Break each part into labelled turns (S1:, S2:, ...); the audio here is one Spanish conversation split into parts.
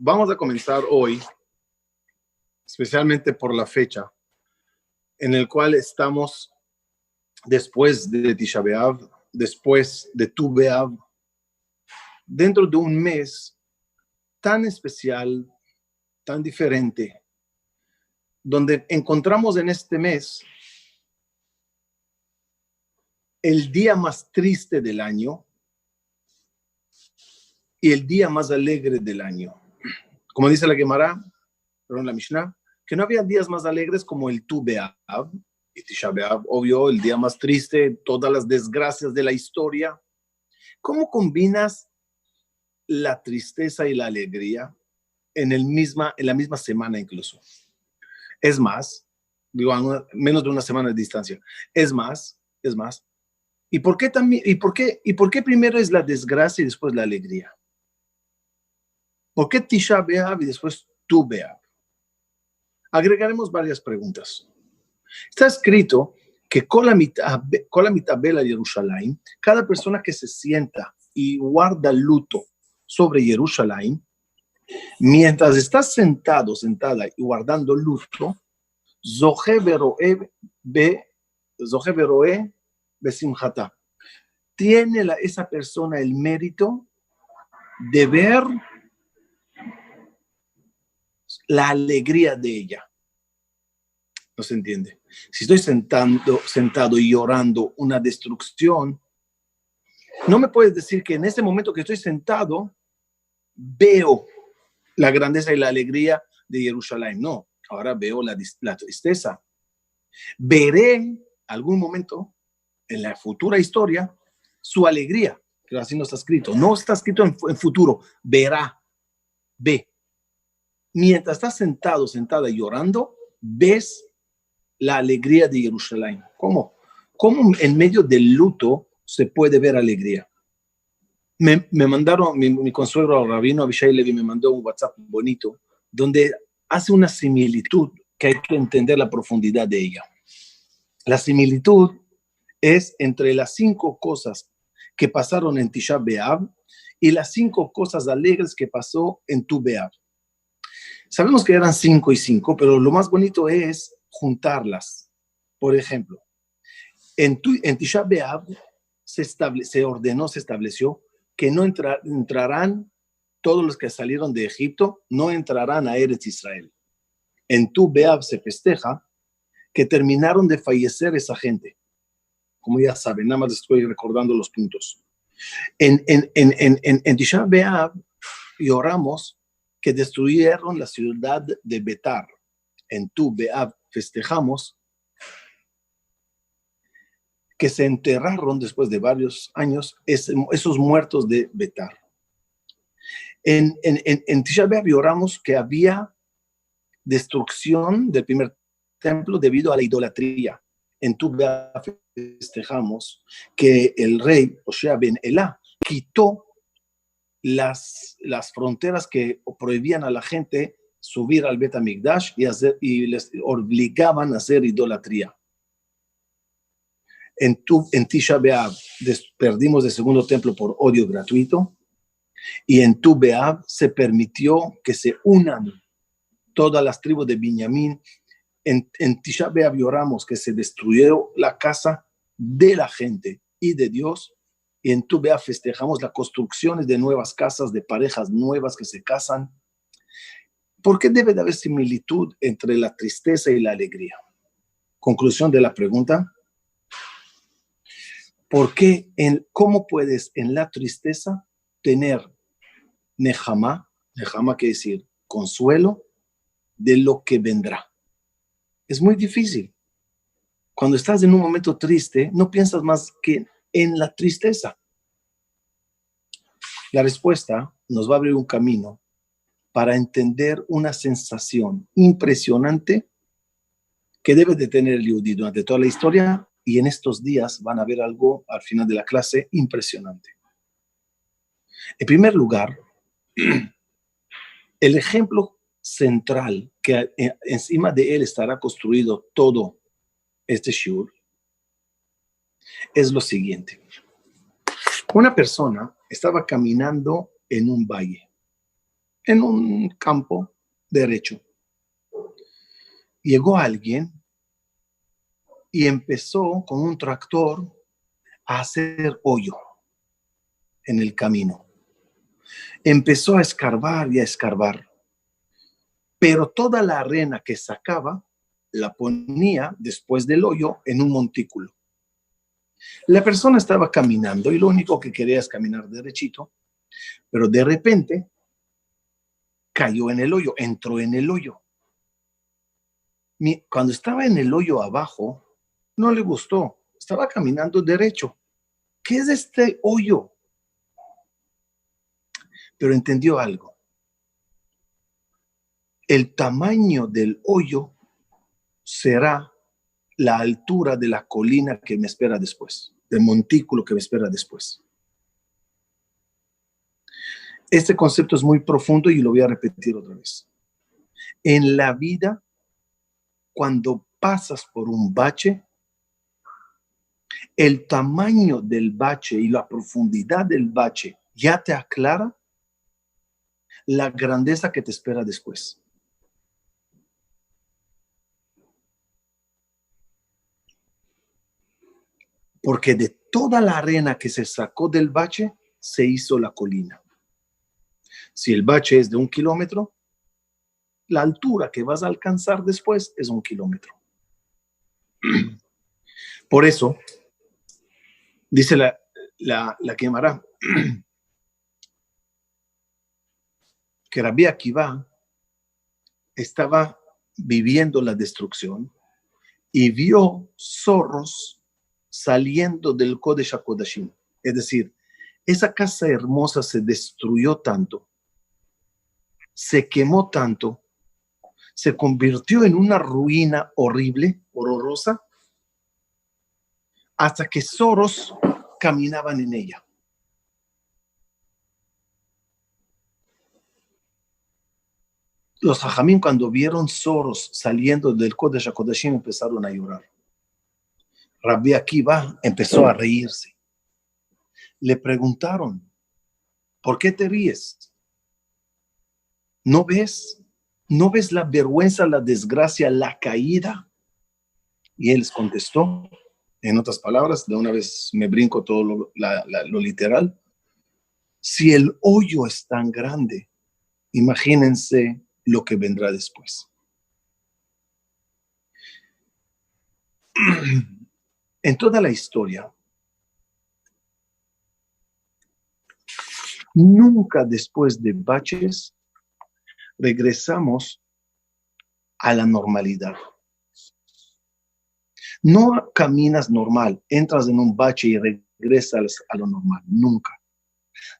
S1: Vamos a comenzar hoy, especialmente por la fecha, en el cual estamos después de Tisha B'Av, después de Tu B'Av, dentro de un mes tan especial, tan diferente, donde encontramos en este mes el día más triste del año y el día más alegre del año. Como dice la Gemara, la Mishnah, que no había días más alegres como el Tu B'Av y Tisha B'Av, obvio, el día más triste, todas las desgracias de la historia. ¿Cómo combinas la tristeza y la alegría en la misma semana incluso? Es más, digo, a menos de una semana de distancia. Es más. ¿Y por qué también, y por qué primero es la desgracia y después la alegría? ¿Por qué Tisha B'Av y después Tu B'Av? Agregaremos varias preguntas. Está escrito que con la mitad de Jerusalén, cada persona que se sienta y guarda luto sobre Jerusalén, mientras está sentada y guardando luto, Zohe Beroe Besimchata. Tiene esa persona el mérito de ver la alegría de ella. No se entiende. Si estoy sentado y llorando una destrucción, no me puedes decir que en ese momento que estoy sentado veo la grandeza y la alegría de Jerusalén. No, ahora veo la tristeza. Veré algún momento en la futura historia su alegría, pero así no está escrito. No está escrito en futuro. Ve. Mientras estás sentada y llorando, ves la alegría de Jerusalén. ¿Cómo? ¿Cómo en medio del luto se puede ver alegría? Me mandaron, mi consuegro rabino Abishai Levi me mandó un WhatsApp bonito donde hace una similitud que hay que entender la profundidad de ella. La similitud es entre las 5 cosas que pasaron en Tisha B'Av y las 5 cosas alegres que pasó en Tu B'Av. Sabemos que eran 5 y 5, pero lo más bonito es juntarlas. Por ejemplo, en Tisha B'Av se estableció que no entrarán todos los que salieron de Egipto, no entrarán a Eretz Israel. En Tu B'Av se festeja que terminaron de fallecer esa gente. Como ya saben, nada más estoy recordando los puntos. En Tisha B'Av oramos que destruyeron la ciudad de Betar. En Tu B'Av festejamos que se enterraron después de varios años esos muertos de Betar. En Tisha B'Av oramos que había destrucción del primer templo debido a la idolatría. En Tu B'Av festejamos que el rey Hoshea ben Elá quitó las fronteras que prohibían a la gente subir al Bet HaMikdash y les obligaban a hacer idolatría. En Tisha B'Av perdimos el segundo templo por odio gratuito, y en Tu B'Av se permitió que se unan todas las tribus de Binyamin. En Tisha B'Av oramos que se destruyó la casa de la gente y de Dios, y en Tu B'Av festejamos las construcciones de nuevas casas, de parejas nuevas que se casan. ¿Por qué debe de haber similitud entre la tristeza y la alegría? Conclusión de la pregunta. Porque ¿cómo puedes en la tristeza tener Nehama quiere decir consuelo de lo que vendrá? Es muy difícil. Cuando estás en un momento triste, no piensas más que en la tristeza. La respuesta nos va a abrir un camino para entender una sensación impresionante que debe de tener el Yehudí durante toda la historia, y en estos días van a ver algo al final de la clase impresionante. En primer lugar, el ejemplo central que encima de él estará construido todo este shiur es lo siguiente. Una persona estaba caminando en un valle en un campo derecho. Llegó alguien y empezó con un tractor a hacer hoyo en el camino. Empezó a escarbar y a escarbar, pero toda la arena que sacaba la ponía después del hoyo en un montículo. La persona estaba caminando y lo único que quería es caminar derechito, pero de repente cayó en el hoyo, entró en el hoyo. Cuando estaba en el hoyo abajo, no le gustó, estaba caminando derecho. ¿Qué es este hoyo? Pero entendió algo. El tamaño del hoyo será la altura de la colina que me espera después, del montículo que me espera después. Este concepto es muy profundo y lo voy a repetir otra vez. En la vida, cuando pasas por un bache, el tamaño del bache y la profundidad del bache ya te aclara la grandeza que te espera después. Porque de toda la arena que se sacó del bache, se hizo la colina. Si el bache es de 1 kilómetro, la altura que vas a alcanzar después es 1 kilómetro. Por eso, dice la Gemara, que Rabbi Akiva estaba viviendo la destrucción y vio zorros saliendo del Kodesh HaKodashim. Es decir, esa casa hermosa se destruyó tanto, se quemó tanto, se convirtió en una ruina horrible, horrorosa, hasta que zorros caminaban en ella. Los Jajamín, cuando vieron zorros saliendo del Kodesh HaKodashim, empezaron a llorar. Rabbi Akiva empezó a reírse. Le preguntaron, ¿por qué te ríes? ¿No ves? ¿No ves la vergüenza, la desgracia, la caída? Y él les contestó, en otras palabras, de una vez me brinco todo lo literal. Si el hoyo es tan grande, imagínense lo que vendrá después. En toda la historia, nunca después de baches regresamos a la normalidad. No caminas normal, entras en un bache y regresas a lo normal, nunca.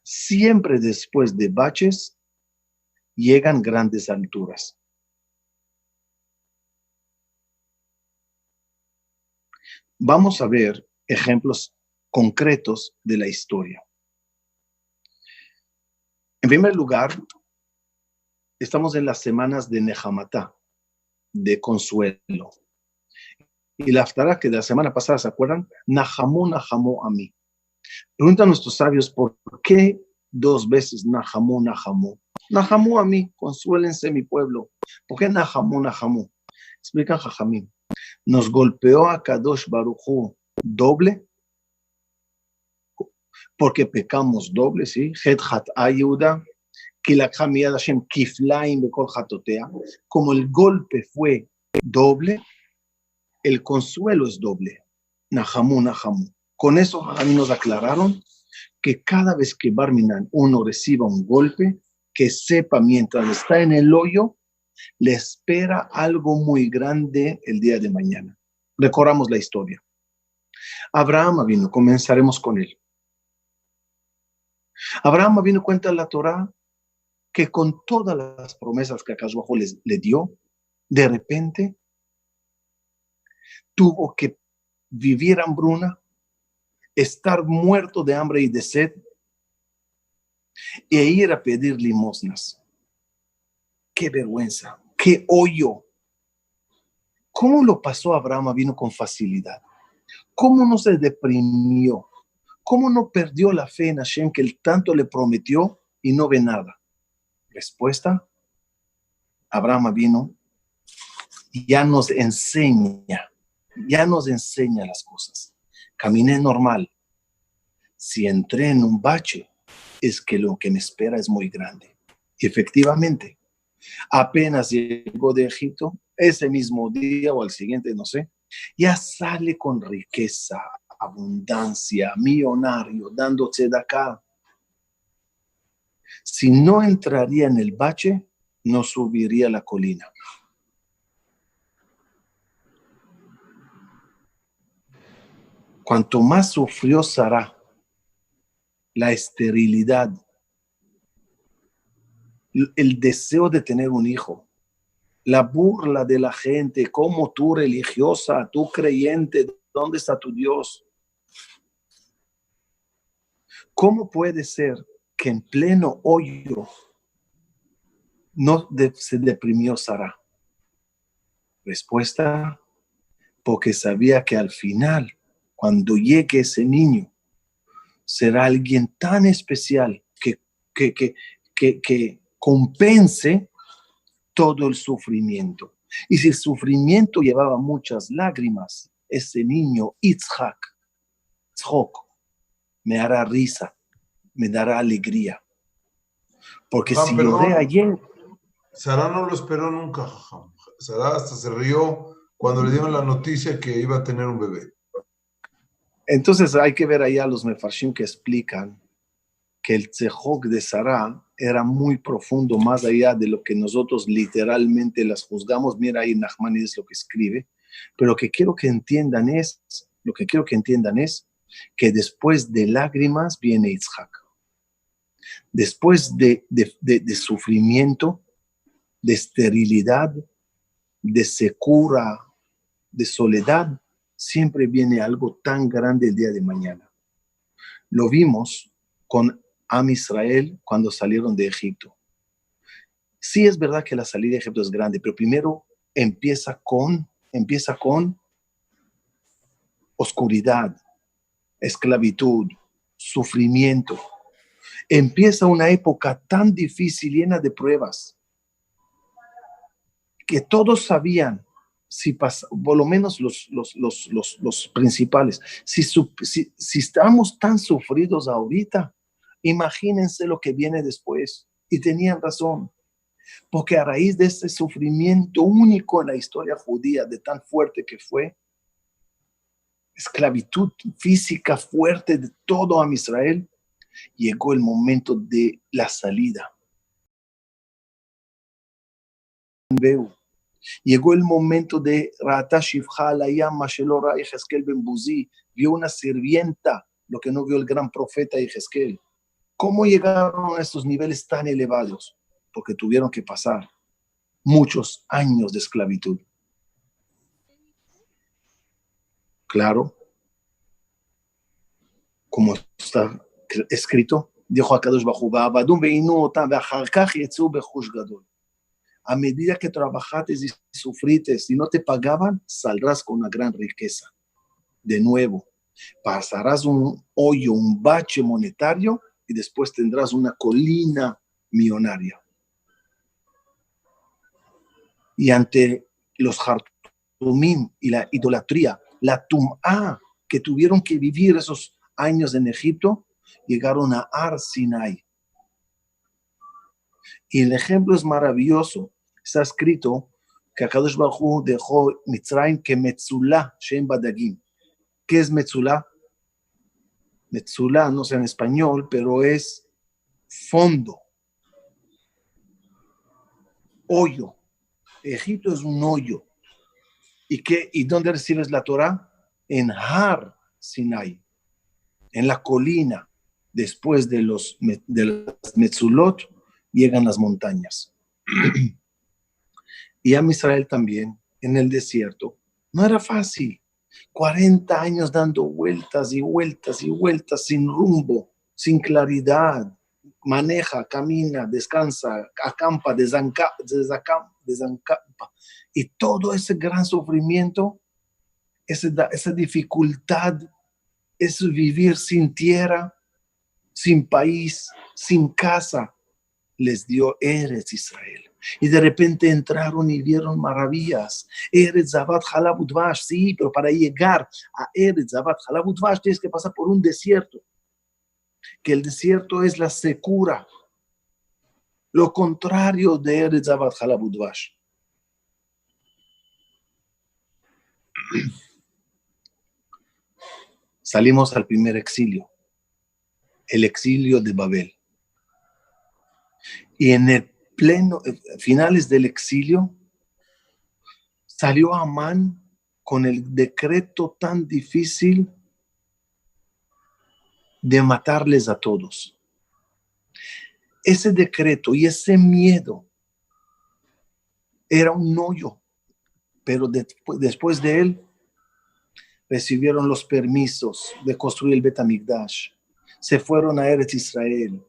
S1: Siempre después de baches llegan grandes alturas. Vamos a ver ejemplos concretos de la historia. En primer lugar, estamos en las semanas de Nehamatá, de consuelo. Y la haftará que de la semana pasada, ¿se acuerdan? Nahamú, Nahamú a mí. Preguntan nuestros sabios, ¿por qué 2 veces Nahamú, Nahamú? Nahamú a mí, consuélense mi pueblo. ¿Por qué Nahamú, Nahamú? Explican Jajamín. Nos golpeó a Kadosh Baruj Hu doble, porque pecamos doble, ¿sí? Het hat ayuda, kilakha miyad Hashem kiflaim bekol hatotea. Como el golpe fue doble, el consuelo es doble. Nahamú, Nahamú. Con eso a mí nos aclararon que cada vez que Barminan uno reciba un golpe, que sepa mientras está en el hoyo, le espera algo muy grande el día de mañana. Recorramos la historia. Abraham vino, comenzaremos con él. Abraham vino, cuenta la Torá, que con todas las promesas que Akash Bajo le dio, de repente tuvo que vivir hambruna, estar muerto de hambre y de sed, e ir a pedir limosnas. ¡Qué vergüenza! ¡Qué hoyo! ¿Cómo lo pasó Abraham? Vino con facilidad. ¿Cómo no se deprimió? ¿Cómo no perdió la fe en Hashem que él tanto le prometió y no ve nada? Respuesta, Abraham vino y ya nos enseña las cosas. Caminé normal. Si entré en un bache, es que lo que me espera es muy grande. Y efectivamente, apenas llegó de Egipto, ese mismo día o al siguiente, no sé, ya sale con riqueza, abundancia, millonario, dándose de acá. Si no entraría en el bache, no subiría la colina. Cuanto más sufrió Sara, la esterilidad, el deseo de tener un hijo, la burla de la gente, como tú religiosa, tú creyente, ¿dónde está tu Dios? ¿Cómo puede ser que en pleno hoyo no se deprimió Sara? Respuesta, porque sabía que al final, cuando llegue ese niño, será alguien tan especial que compense todo el sufrimiento. Y si el sufrimiento llevaba muchas lágrimas, ese niño, Yitzhak, me hará risa, me dará alegría. Porque si lloré ayer...
S2: Sara no lo esperó nunca. Sara hasta se rió cuando le dieron la noticia que iba a tener un bebé.
S1: Entonces hay que ver allá los mefarshim que explican que el tzehok de Sara era muy profundo, más allá de lo que nosotros literalmente las juzgamos. Mira ahí Nachmanides lo que escribe. Pero lo que quiero que entiendan es que después de lágrimas viene Yitzhak. Después de sufrimiento, de esterilidad, de secura, de soledad, siempre viene algo tan grande el día de mañana. Lo vimos con Am Israel cuando salieron de Egipto. Sí es verdad que la salida de Egipto es grande, pero primero empieza con oscuridad, esclavitud, sufrimiento. Empieza una época tan difícil, llena de pruebas, que todos sabían, si pasa, por lo menos los principales, si estamos tan sufridos ahorita, imagínense lo que viene después. Y tenían razón, porque a raíz de ese sufrimiento único en la historia judía, de tan fuerte que fue, esclavitud física fuerte de todo a Israel, llegó el momento de la salida. Llegó el momento de Ra'ata Shivcha al-Hayam Shelo Ra'a Yehezkel ben Buzi, vio una sirvienta, lo que no vio el gran profeta Yehezkel. ¿Cómo llegaron a estos niveles tan elevados? Porque tuvieron que pasar muchos años de esclavitud. Claro, como está escrito, dijo a Kadosh Baruj Hu, a medida que trabajaste y sufriste y no te pagaban, saldrás con una gran riqueza. De nuevo, pasarás un hoyo, un bache monetario y después tendrás una colina millonaria. Y ante los hartumim y la idolatría, la tum'a que tuvieron que vivir esos años en Egipto, llegaron a Ar Sinai. Y el ejemplo es maravilloso. Está escrito que Akadosh Baruj Hu dejó Mitzrayim que Metzulá Shem Badagim. ¿Qué es Metzulá? Metzulá, no sé en español, pero es fondo, hoyo. Egipto es un hoyo. ¿Y dónde recibes la Torah? En Har Sinai, en la colina. Después de las Metzulot, llegan las montañas. Y a Israel también, en el desierto, no era fácil. 40 años dando vueltas y vueltas y vueltas, sin rumbo, sin claridad. Maneja, camina, descansa, acampa, desencampa. Y todo ese gran sufrimiento, esa dificultad, es vivir sin tierra, sin país, sin casa. les dio Eretz Israel. Y de repente entraron y vieron maravillas. Eretz Zavat Halab Udvash, sí, pero para llegar a Eretz Zavat Halab Udvash tienes que pasar por un desierto. Que el desierto es la secura. Lo contrario de Eretz Zavat Halab Udvash. Salimos al primer exilio, el exilio de Babel. Y en el finales del exilio, salió Amán con el decreto tan difícil de matarles a todos. Ese decreto y ese miedo era un hoyo, pero después de él recibieron los permisos de construir el Bet HaMikdash, se fueron a Eretz Israel,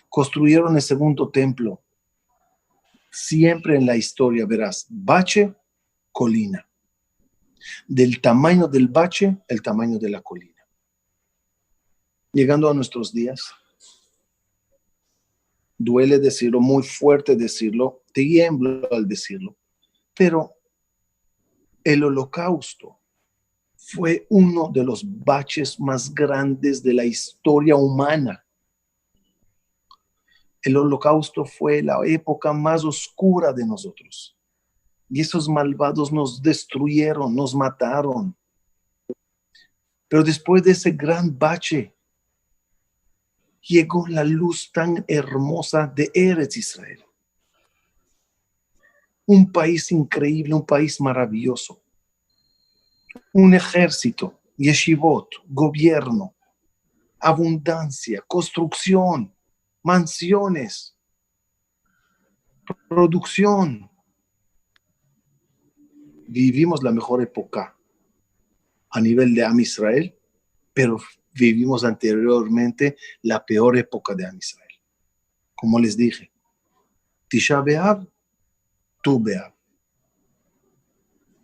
S1: construyeron el segundo templo. Siempre en la historia verás bache, colina. Del tamaño del bache, el tamaño de la colina. Llegando a nuestros días, duele decirlo, muy fuerte decirlo, tiemblo al decirlo, pero el Holocausto fue uno de los baches más grandes de la historia humana. El Holocausto fue la época más oscura de nosotros. Y esos malvados nos destruyeron, nos mataron. Pero después de ese gran bache, llegó la luz tan hermosa de Eretz Israel. Un país increíble, un país maravilloso. Un ejército, yeshivot, gobierno, abundancia, construcción, mansiones, producción. Vivimos la mejor época a nivel de Am Israel, pero vivimos anteriormente la peor época de Am Israel. Como les dije, Tisha B'Av, Tu B'Av.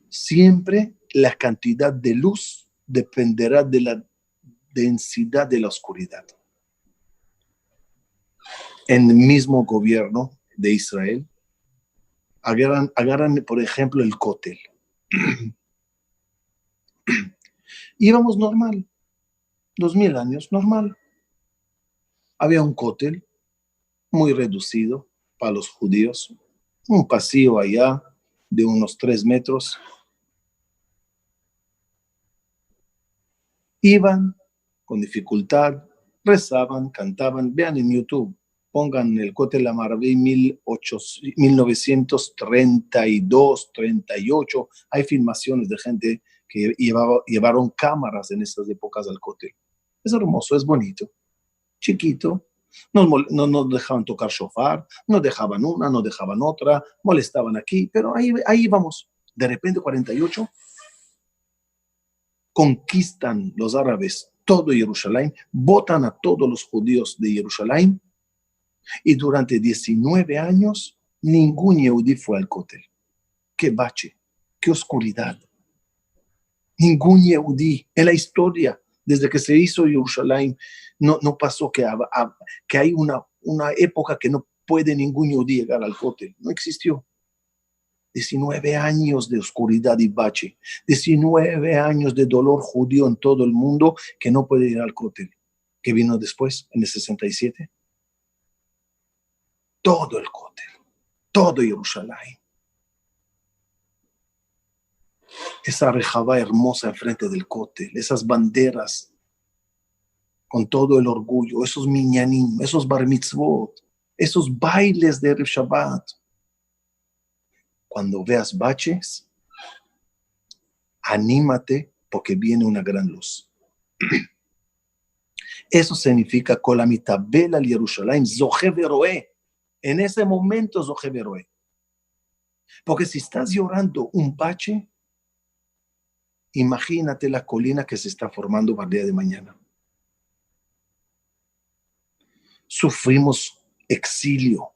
S1: Siempre la cantidad de luz dependerá de la densidad de la oscuridad. En el mismo gobierno de Israel, agarran por ejemplo el Kotel. Íbamos normal, 2000 años normal. Había un Kotel muy reducido para los judíos, un pasillo allá de unos 3 metros. Iban con dificultad, rezaban, cantaban. Vean en YouTube, pongan el Kotel Ma'aravi 1932, 38. Hay filmaciones de gente que llevaron cámaras en esas épocas al Kotel. Es hermoso, es bonito, chiquito. No nos dejaban tocar shofar, no dejaban una, no dejaban otra, molestaban aquí, pero ahí íbamos. De repente, 48, conquistan los árabes todo Jerusalén, botan a todos los judíos de Jerusalén, y durante 19 años ningún yehudí fue al Kotel. Qué bache, qué oscuridad. Ningún yehudí en la historia, desde que se hizo Jerusalén, no pasó que hay una época que no puede ningún yehudí llegar al Kotel. No existió. 19 años de oscuridad y bache, 19 años de dolor judío en todo el mundo que no puede ir al Kotel. ¿Qué vino después, en el 67? Todo el Kotel, todo Jerusalén. Esa rejabá hermosa enfrente del Kotel, esas banderas con todo el orgullo, esos minyanim, esos bar mitzvot, esos bailes de Erev Shabbat. Cuando veas baches, anímate porque viene una gran luz. Eso significa Kolamitabel al Jerusalén, Zoche Veroé. En ese momento Zoche Veroé. Porque si estás llorando un bache, imagínate la colina que se está formando para el día de mañana. Sufrimos exilio.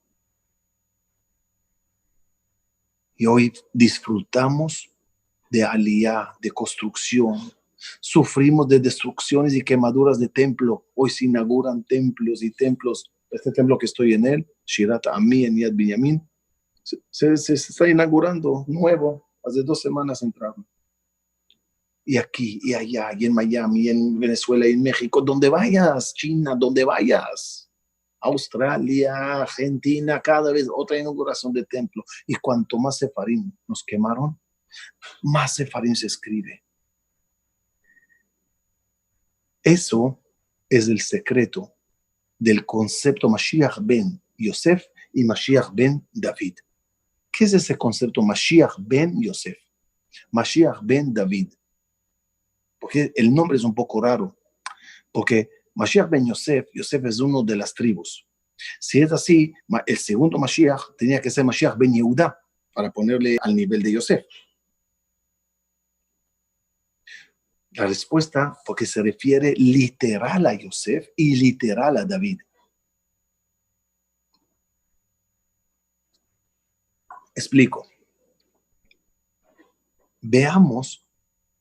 S1: Y hoy disfrutamos de aliyá, de construcción. Sufrimos de destrucciones y quemaduras de templo. Hoy se inauguran templos y templos este templo que estoy en él, Shirat Ami en Yad Binyamin, se está inaugurando nuevo, hace 2 semanas entraron. Y aquí, y allá, y en Miami, y en Venezuela, y en México, donde vayas, China, donde vayas, Australia, Argentina, cada vez otra inauguración de templo. Y cuanto más sefarim nos quemaron, más sefarim se escribe. Eso es el secreto del concepto Mashiach ben Yosef y Mashiach ben David. ¿Qué es ese concepto Mashiach ben Yosef? Mashiach ben David. Porque el nombre es un poco raro. Porque Mashiach ben Yosef, Yosef es uno de las tribus. Si es así, el segundo Mashiach tenía que ser Mashiach ben Yehuda para ponerle al nivel de Yosef. La respuesta, porque se refiere literal a Yosef y literal a David. Explico. Veamos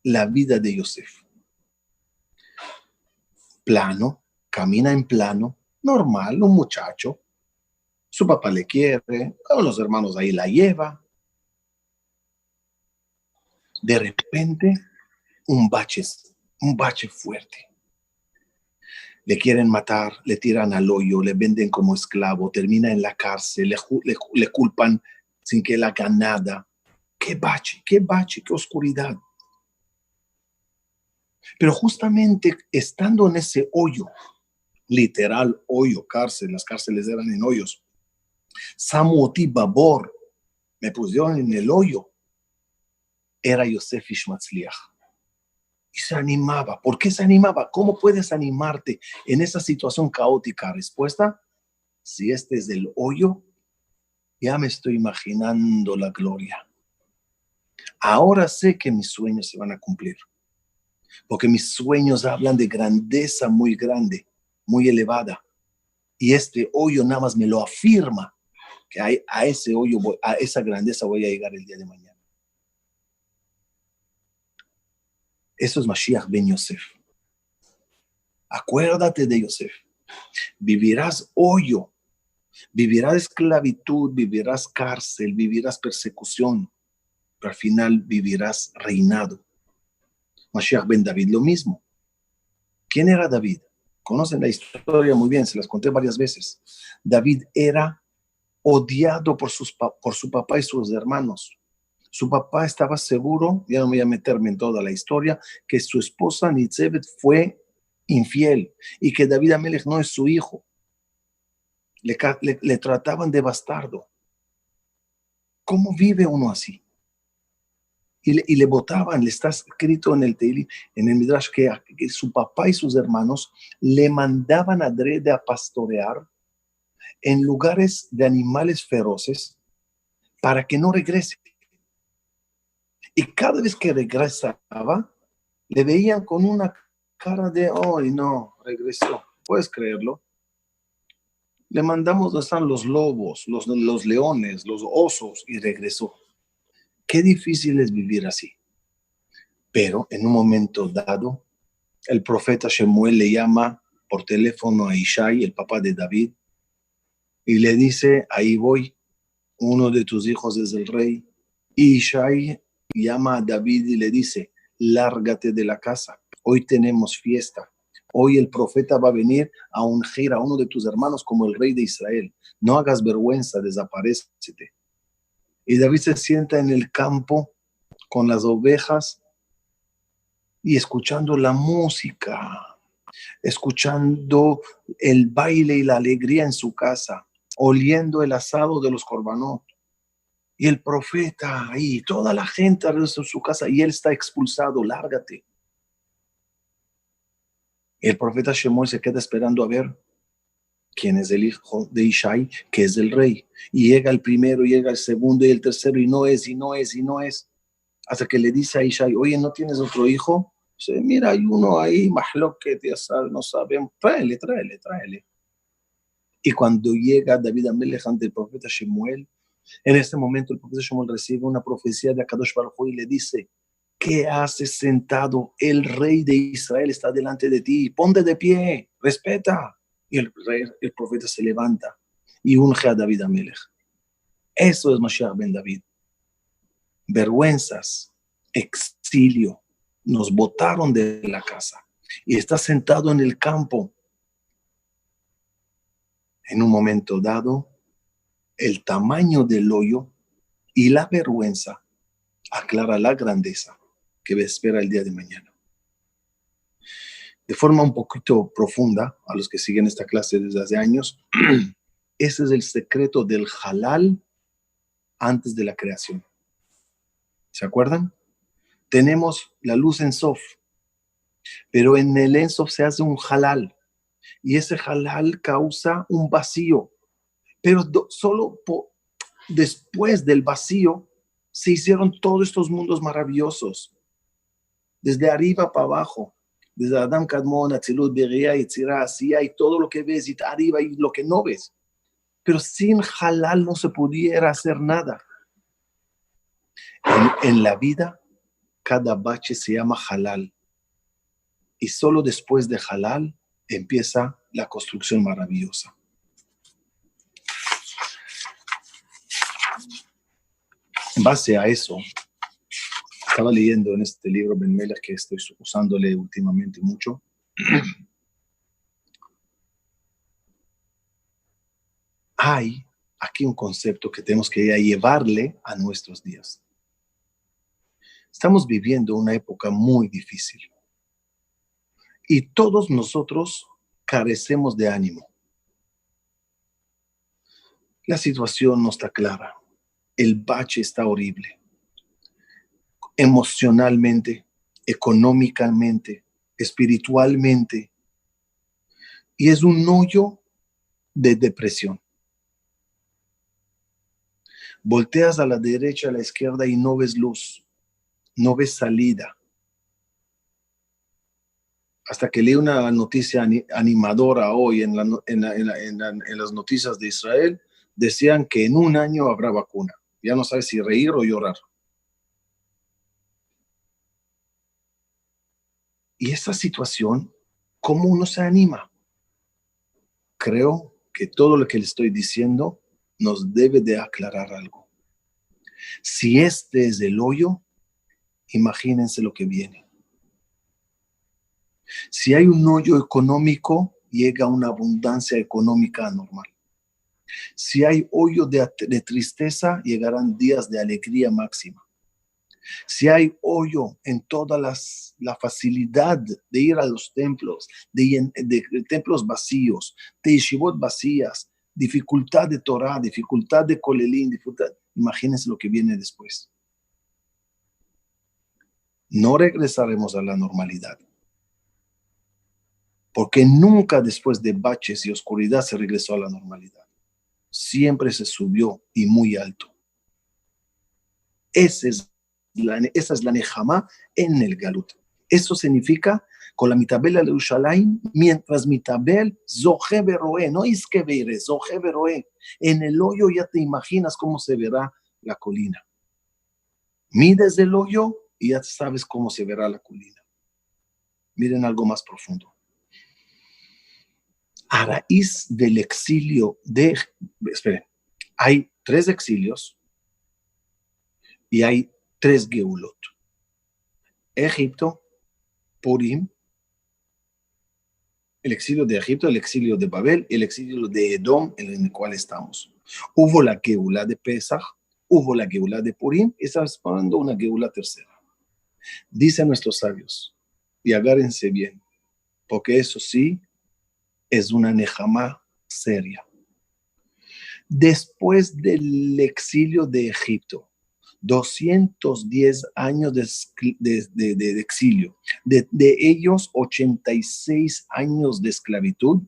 S1: la vida de Yosef. Plano, camina en plano, normal, un muchacho. Su papá le quiere, los hermanos ahí la lleva. De repente, un bache fuerte. Le quieren matar, le tiran al hoyo, le venden como esclavo, termina en la cárcel, le culpan sin que él haga nada. Qué bache, qué oscuridad. Pero justamente estando en ese hoyo, literal hoyo, cárcel, las cárceles eran en hoyos. Samuoti Babor, me pusieron en el hoyo. Era Yosef Ish Matzliach. Y se animaba. ¿Por qué se animaba? ¿Cómo puedes animarte en esa situación caótica? Respuesta, si este es el hoyo, ya me estoy imaginando la gloria. Ahora sé que mis sueños se van a cumplir. Porque mis sueños hablan de grandeza muy grande, muy elevada. Y este hoyo nada más me lo afirma, que a ese hoyo, a esa grandeza voy a llegar el día de mañana. Eso es Mashiach ben Yosef. Acuérdate de Yosef. Vivirás hoyo, vivirás esclavitud, vivirás cárcel, vivirás persecución, pero al final vivirás reinado. Mashiach ben David, lo mismo. ¿Quién era David? Conocen la historia muy bien, se las conté varias veces. David era odiado por su papá y sus hermanos. Su papá estaba seguro, ya no me voy a meterme en toda la historia, que su esposa Nitzebet fue infiel y que David Amelech no es su hijo. Le trataban de ¿Cómo vive uno así? Y le botaban, le está escrito en el Teilim, en el Midrash, que su papá y sus hermanos le mandaban adrede a pastorear en lugares de animales feroces para que no regrese. Y cada vez que regresaba, le veían con una cara de, ¡ay, no, regresó! ¿Puedes creerlo? Le mandamos donde están los lobos, los leones, los osos, y regresó. Qué difícil es vivir así. Pero en un momento dado, el profeta Shemuel le llama por teléfono a Ishai, el papá de David, y le dice, ahí voy, uno de tus hijos es el rey. Y Ishai llama a David y le dice, lárgate de la casa, hoy tenemos fiesta. Hoy el profeta va a venir a ungir a uno de tus hermanos como el rey de Israel. No hagas vergüenza, desaparécete. Y David se sienta en el campo con las ovejas y escuchando la música, escuchando el baile y la alegría en su casa, oliendo el asado de los corbanot. Y el profeta ahí, toda la gente alrededor de su casa, y él está expulsado, lárgate. El profeta Shemuel se queda esperando a ver quién es el hijo de Ishai, que es el rey. Y llega el primero, llega el segundo y el tercero, y no es. Hasta que le dice a Ishai, oye, ¿no tienes otro hijo? Dice, mira, hay uno ahí, Mahloket, ya sabe, no sabemos, tráele. Y cuando llega David Amelech ante el profeta Shemuel, en este momento el profeta Shemuel recibe una profecía de Akadosh Baruj Hu y le dice, ¿qué haces sentado? El rey de Israel está delante de ti, ponte de pie, respeta. Y el profeta se levanta y unge a David Amelech. Eso es Mashiach ben David. Vergüenzas, exilio, nos botaron de la casa y está sentado en el campo. En un momento dado, el tamaño del hoyo y la vergüenza aclara la grandeza que espera el día de mañana. De forma un poquito profunda, a los que siguen esta clase desde hace años, ese es el secreto del halal antes de la creación. ¿Se acuerdan? Tenemos la luz en Sof, pero en el En Sof se hace un halal, y ese halal causa un vacío, pero solo después del vacío se hicieron todos estos mundos maravillosos, desde arriba para abajo, desde Adam Kadmon, Atzilut, Beria, Yetzirah, Asiya, y todo lo que ves, y arriba y lo que no ves. Pero sin halal no se pudiera hacer nada. En la vida, cada bache se llama halal. Y solo después de halal empieza la construcción maravillosa. En base a eso, estaba leyendo en este libro Ben Melech, que estoy usándole últimamente mucho. Hay aquí un concepto que tenemos que llevarle a nuestros días. Estamos viviendo una época muy difícil y todos nosotros carecemos de ánimo. La situación no está clara, el bache está horrible, emocionalmente, económicamente, espiritualmente, y es un hoyo de depresión. Volteas a la derecha, a la izquierda y no ves luz, no ves salida. Hasta que leí una noticia animadora hoy en las noticias de Israel, decían que en un año habrá vacuna. Ya no sabes si reír o llorar. Y esa situación, ¿cómo uno se anima? Creo que todo lo que le estoy diciendo nos debe de aclarar algo. Si este es el hoyo, imagínense lo que viene. Si hay un hoyo económico, llega una abundancia económica anormal. Si hay hoyo de tristeza, llegarán días de alegría máxima. Si hay hoyo en toda la facilidad de ir a los templos, de templos vacíos, de yeshivot vacías, dificultad de Torah, dificultad de Kolelín, imagínense lo que viene después. No regresaremos a la normalidad, porque nunca después de baches y oscuridad se regresó a la normalidad. Siempre se subió y muy alto. Esa es la Nejama en el Galut. Eso significa, con la mitabel de Yerushalayim, mientras mitabel, zoje beroe, no es que veré, zoje beroe. En el hoyo ya te imaginas cómo se verá la colina. Mides el hoyo y ya sabes cómo se verá la colina. Miren algo más profundo. A raíz del exilio esperen, hay 3 exilios y hay 3 geulot. Egipto, Purim, el exilio de Egipto, el exilio de Babel, el exilio de Edom en el cual estamos. Hubo la geula de Pesach, hubo la geula de Purim y está esperando una geula tercera. Dicen nuestros sabios, y agárrense bien, porque eso sí es una nejamá seria. Después del exilio de Egipto, 210 años de exilio, de ellos 86 años de esclavitud,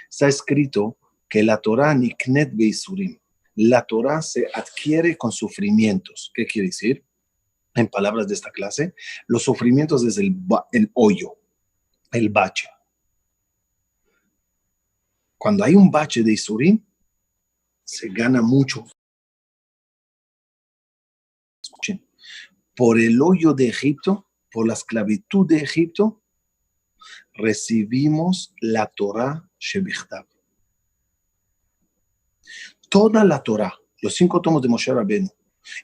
S1: está escrito que la Torah niknet beisurim, la Torah se adquiere con sufrimientos. ¿Qué quiere decir? En palabras de esta clase, los sufrimientos es el hoyo, el bache. Cuando hay un bache de isurim, se gana mucho. Escuchen, por el hoyo de Egipto, por la esclavitud de Egipto, recibimos la Torah Shebichtav. Toda la Torah, los 5 tomos de Moshe Rabbeinu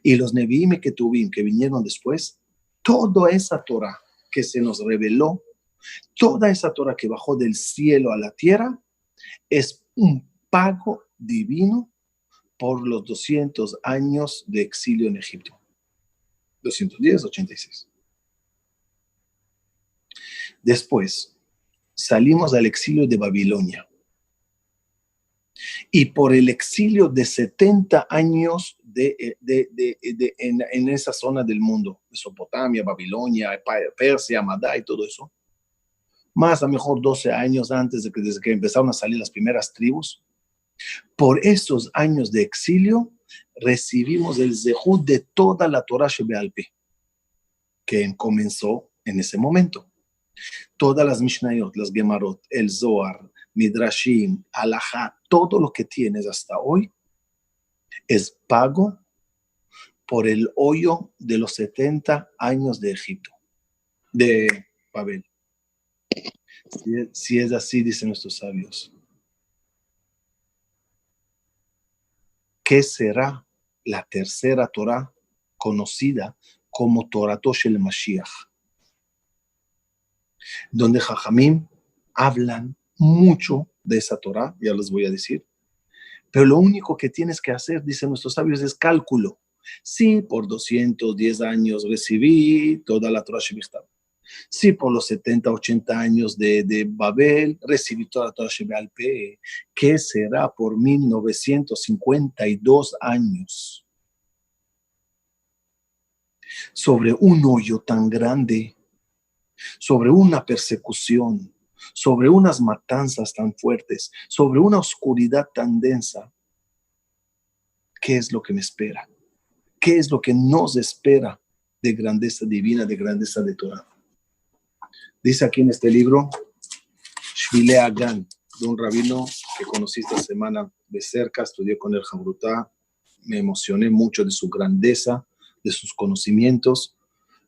S1: y los Nevi'im y Ketuvim que vinieron después, toda esa Torah que se nos reveló, toda esa Torah que bajó del cielo a la tierra, es un pago divino por los 200 años de exilio en Egipto. 210, 86. Después, salimos al exilio de Babilonia. Y por el exilio de 70 años en esa zona del mundo, Mesopotamia, Babilonia, Persia, Madá y todo eso, más a lo mejor 12 años antes desde que empezaron a salir las primeras tribus, por esos años de exilio recibimos el zehut de toda la Torah Shebe'al Peh, que comenzó en ese momento. Todas las Mishnayot, las Gemarot, el Zohar, Midrashim, Halajá, todo lo que tienes hasta hoy es pago por el hoyo de los 70 años de Egipto, de Babel. Si es así, dicen nuestros sabios, ¿qué será la tercera Torah conocida como Torato Shel Mashiach? Donde Jajamim hablan mucho de esa Torah, ya les voy a decir, pero lo único que tienes que hacer, dicen nuestros sabios, es cálculo. Sí, por 210 años recibí toda la Torah Shebichtav. Sí, por los 70, 80 años de Babel recibí toda la Torah Shebe'al Peh. ¿Qué será por 1952 años? Sobre un hoyo tan grande, sobre una persecución, sobre unas matanzas tan fuertes, sobre una oscuridad tan densa. ¿Qué es lo que me espera? ¿Qué es lo que nos espera de grandeza divina, de grandeza de Torah? Dice aquí en este libro, Shvilei Hagan, de un rabino que conocí esta semana de cerca, estudié con el Jamrutá, me emocioné mucho de su grandeza, de sus conocimientos.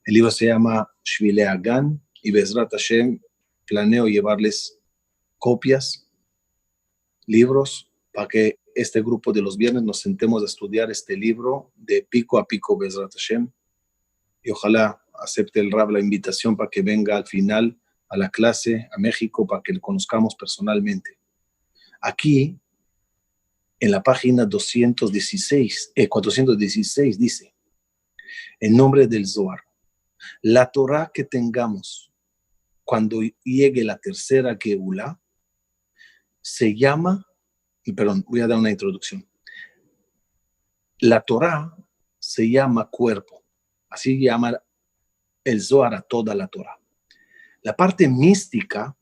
S1: El libro se llama Shvilei Hagan y Bezrat Hashem planeo llevarles copias, libros, para que este grupo de los viernes nos sentemos a estudiar este libro de pico a pico, Bezrat Hashem, y ojalá acepte el Rab la invitación para que venga al final a la clase a México para que lo conozcamos personalmente. Aquí, en la página 416 dice, en nombre del Zohar, la Torah que tengamos cuando llegue la tercera Geulá se llama, perdón, voy a dar una introducción. La Torah se llama cuerpo, así llama el Zohar a toda la Torah. La parte mística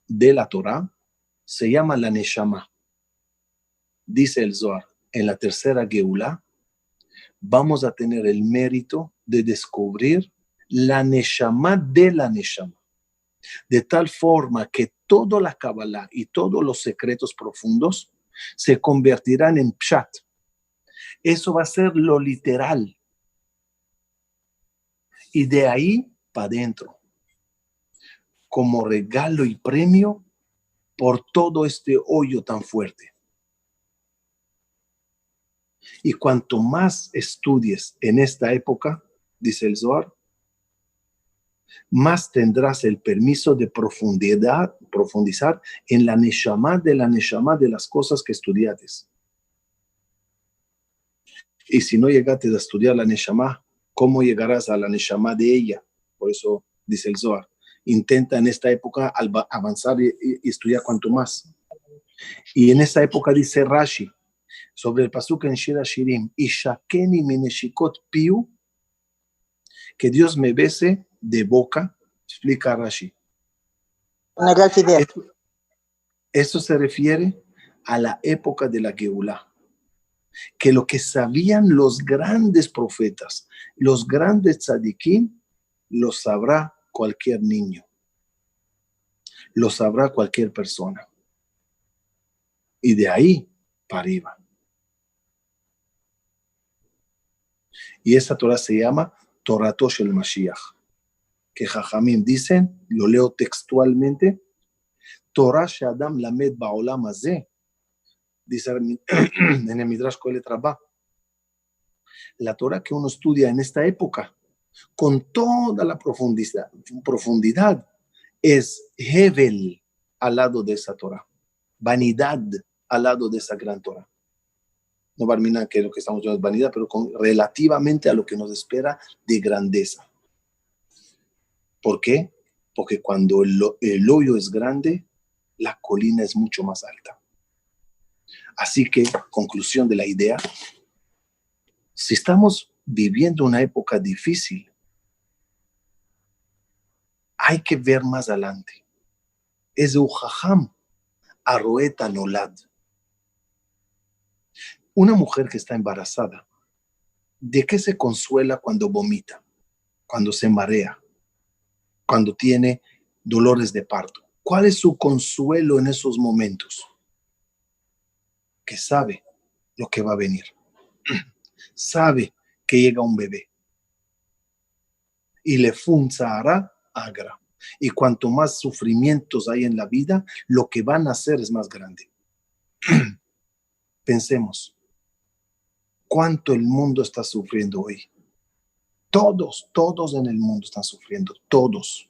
S1: de la Torah se llama la Neshama. Dice el Zohar, en la tercera Geulá vamos a tener el mérito de descubrir la Neshama de la Neshama. De tal forma que toda la Kabbalah y todos los secretos profundos se convertirán en Pshat. Eso va a ser lo literal. Y de ahí para adentro, como regalo y premio por todo este hoyo tan fuerte. Y cuanto más estudies en esta época, dice el Zohar, más tendrás el permiso de profundizar en la neshama de las cosas que estudiates. Y si no llegaste a estudiar la neshama, ¿cómo llegarás a la neshama de ella? Por eso dice el Zohar, intenta en esta época avanzar y estudiar cuanto más. Y en esta época dice Rashi, sobre el pasuk en Shir Hashirim, Ishakeni mineshikot piu, que Dios me bese de boca, explica Rashi. Eso se refiere a la época de la Geulá, que lo que sabían los grandes profetas, los grandes tzadikim, lo sabrá cualquier niño, lo sabrá cualquier persona. Y de ahí para arriba. Y esa Torah se llama Torato Shel Mashiach. que Jajamim dicen, lo leo textualmente, Torah she'adam lamed ba'olam hazeh, dice en el Midrash Kohelet Rabbah, la Torah que uno estudia en esta época, con toda la profundidad es Hevel al lado de esa Torah, vanidad al lado de esa gran Torah. No Barminan, que lo que estamos viendo es vanidad, pero relativamente a lo que nos espera de grandeza. ¿Por qué? Porque cuando el hoyo es grande, la colina es mucho más alta. Así que, conclusión de la idea, si estamos viviendo una época difícil, hay que ver más adelante. Es Ujaham, Aroeta Nolad. Una mujer que está embarazada, ¿de qué se consuela cuando vomita? Cuando se marea, cuando tiene dolores de parto. ¿Cuál es su consuelo en esos momentos? Que sabe lo que va a venir. Sabe que llega un bebé. Y le funzará agra. Y cuanto más sufrimientos hay en la vida, lo que van a hacer es más grande. Pensemos, ¿cuánto el mundo está sufriendo hoy? Todos en el mundo están sufriendo, todos.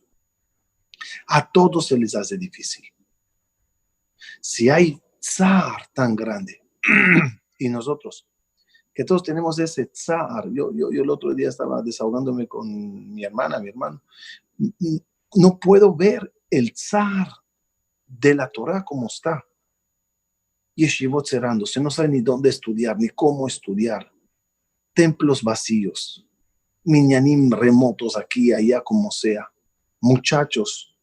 S1: A todos se les hace difícil. Si hay tzar tan grande, y nosotros, que todos tenemos ese tzar, yo el otro día estaba desahogándome con mi hermano, no puedo ver el tzar de la Torah como está. Yeshivot cerrándose, no sabe ni dónde estudiar, ni cómo estudiar. Templos vacíos, minyanim remotos aquí, allá, como sea. Muchachos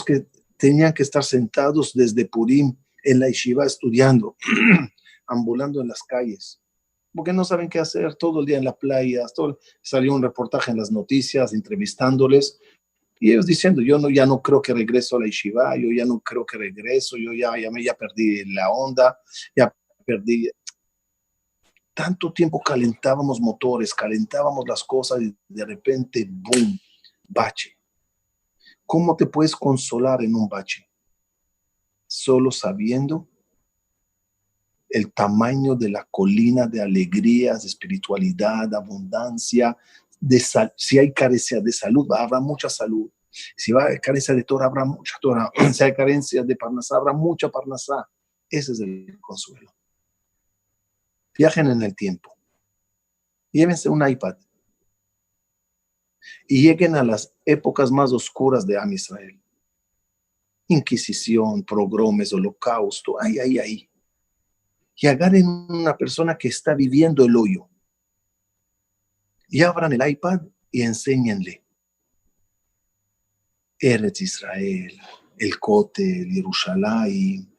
S1: que tenían que estar sentados desde Purim en la yeshiva estudiando, ambulando en las calles, porque no saben qué hacer, todo el día en la playa. Salió un reportaje en las noticias entrevistándoles, y ellos diciendo, ya no creo que regreso a la yeshiva, yo ya no creo que regreso, yo ya perdí la onda, ya perdí. Tanto tiempo calentábamos motores, calentábamos las cosas, y de repente, boom, bache. ¿Cómo te puedes consolar en un bache? Solo sabiendo el tamaño de la colina de alegrías, de espiritualidad, de abundancia, si hay carencia de salud, habrá mucha salud. Si hay carencia de Torah, habrá mucha Torah. Si hay carencia de Parnasá, habrá mucha Parnasá. Ese es el consuelo. Viajen en el tiempo. Llévense un iPad y lleguen a las épocas más oscuras de Am Israel. Inquisición, pogromes, holocausto, ahí. Y agarren una persona que está viviendo el hoyo y abran el iPad y enséñenle Eretz Israel, el Kotel, el Yerushalayim,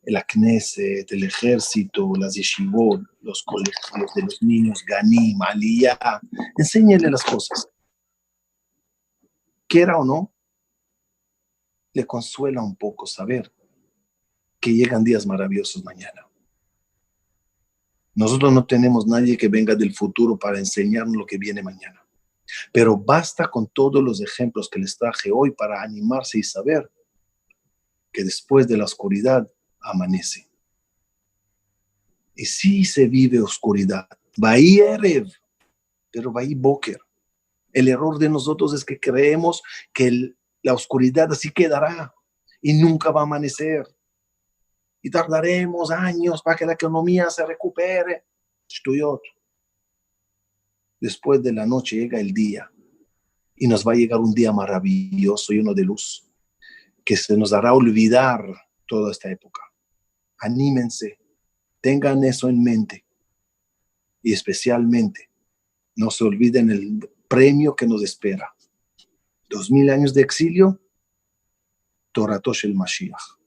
S1: el Knesset, el ejército, las yeshivot, los colegios de los niños, Ganim, Aliyah. Enséñenle las cosas. Quiera o no, le consuela un poco saber que llegan días maravillosos mañana. Nosotros no tenemos nadie que venga del futuro para enseñarnos lo que viene mañana. Pero basta con todos los ejemplos que les traje hoy para animarse y saber que después de la oscuridad amanece. Y sí se vive oscuridad. Vaí Erev, pero vaí Boker. El error de nosotros es que creemos que la oscuridad así quedará y nunca va a amanecer. Y tardaremos años para que la economía se recupere. Shtuyot. Después de la noche llega el día y nos va a llegar un día maravilloso, lleno de luz, que se nos hará olvidar toda esta época. Anímense, tengan eso en mente y especialmente no se olviden el premio que nos espera. 2000 años de exilio, Toratosh el Mashiach.